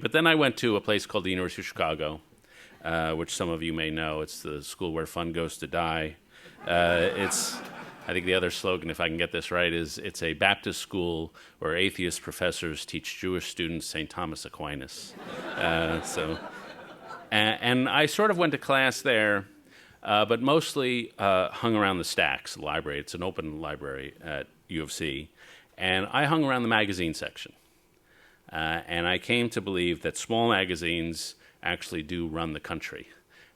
But then I went to a place called the University of Chicago, which some of you may know. It's the school where fun goes to die. I think the other slogan, if I can get this right, is it's a Baptist school where atheist professors teach Jewish students St. Thomas Aquinas. And I sort of went to class there, but mostly hung around the Stacks library. It's an open library at U of C. And I hung around the magazine section. And I came to believe that small magazines actually do run the country.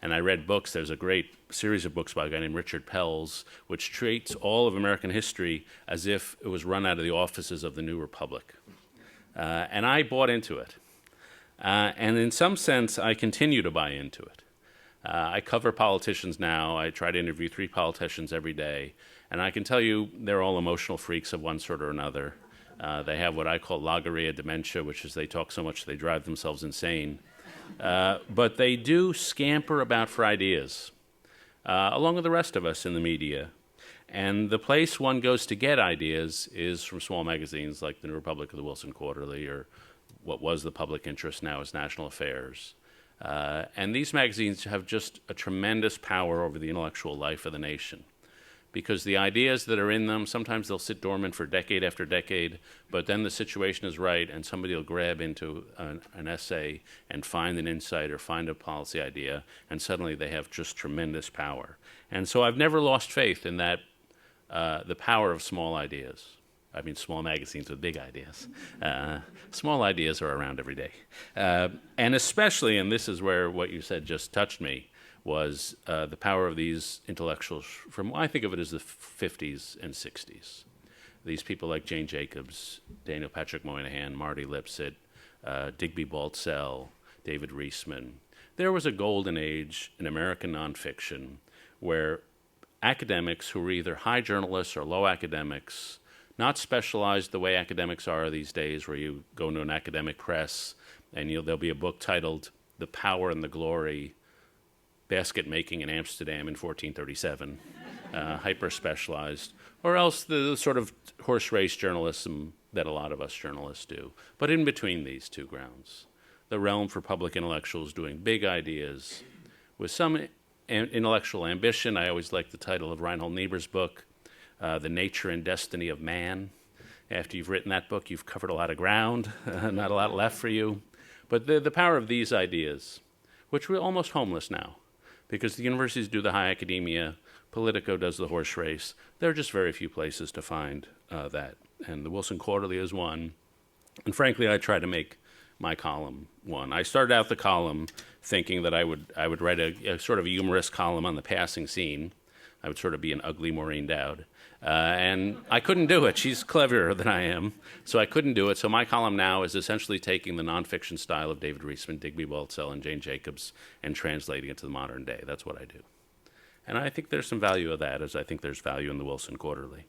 And I read books. There's a great series of books by a guy named Richard Pells, which treats all of American history as if it was run out of the offices of the New Republic. And I bought into it. And in some sense, I continue to buy into it. I cover politicians now. I try to interview 3 politicians every day. And I can tell you they're all emotional freaks of one sort or another. They have what I call logorrhea dementia, which is they talk so much they drive themselves insane. But they do scamper about for ideas, along with the rest of us in the media. And the place one goes to get ideas is from small magazines like the New Republic or the Wilson Quarterly, or what was the Public Interest, now is National Affairs. And these magazines have just a tremendous power over the intellectual life of the nation, because the ideas that are in them, sometimes they'll sit dormant for decade after decade, but then the situation is right and somebody will grab into an essay and find an insight or find a policy idea, and suddenly they have just tremendous power. And so I've never lost faith in that, the power of small ideas. I mean, small magazines with big ideas. Small ideas are around every day. And especially, and this is where what you said just touched me, was the power of these intellectuals from, I think of it as the 50s and 60s. These people like Jane Jacobs, Daniel Patrick Moynihan, Marty Lipset, Digby Baltzell, David Reisman. There was a golden age in American nonfiction where academics who were either high journalists or low academics, not specialized the way academics are these days, where you go into an academic press and there'll be a book titled The Power and the Glory, Basket Making in Amsterdam in 1437, hyper-specialized, or else the sort of horse race journalism that a lot of us journalists do. But in between these two grounds, the realm for public intellectuals doing big ideas with some intellectual ambition. I always like the title of Reinhold Niebuhr's book, The Nature and Destiny of Man. After you've written that book, you've covered a lot of ground, not a lot left for you. But the power of these ideas, which we're almost homeless now, because the universities do the high academia, Politico does the horse race. There are just very few places to find that. And the Wilson Quarterly is one. And frankly, I try to make my column one. I started out the column thinking that I would write a sort of a humorous column on the passing scene. I would sort of be an ugly Maureen Dowd. And I couldn't do it. She's cleverer than I am, so I couldn't do it. So my column now is essentially taking the nonfiction style of David Reisman, Digby Baltzell, and Jane Jacobs and translating it to the modern day. That's what I do. And I think there's some value of that, as I think there's value in the Wilson Quarterly.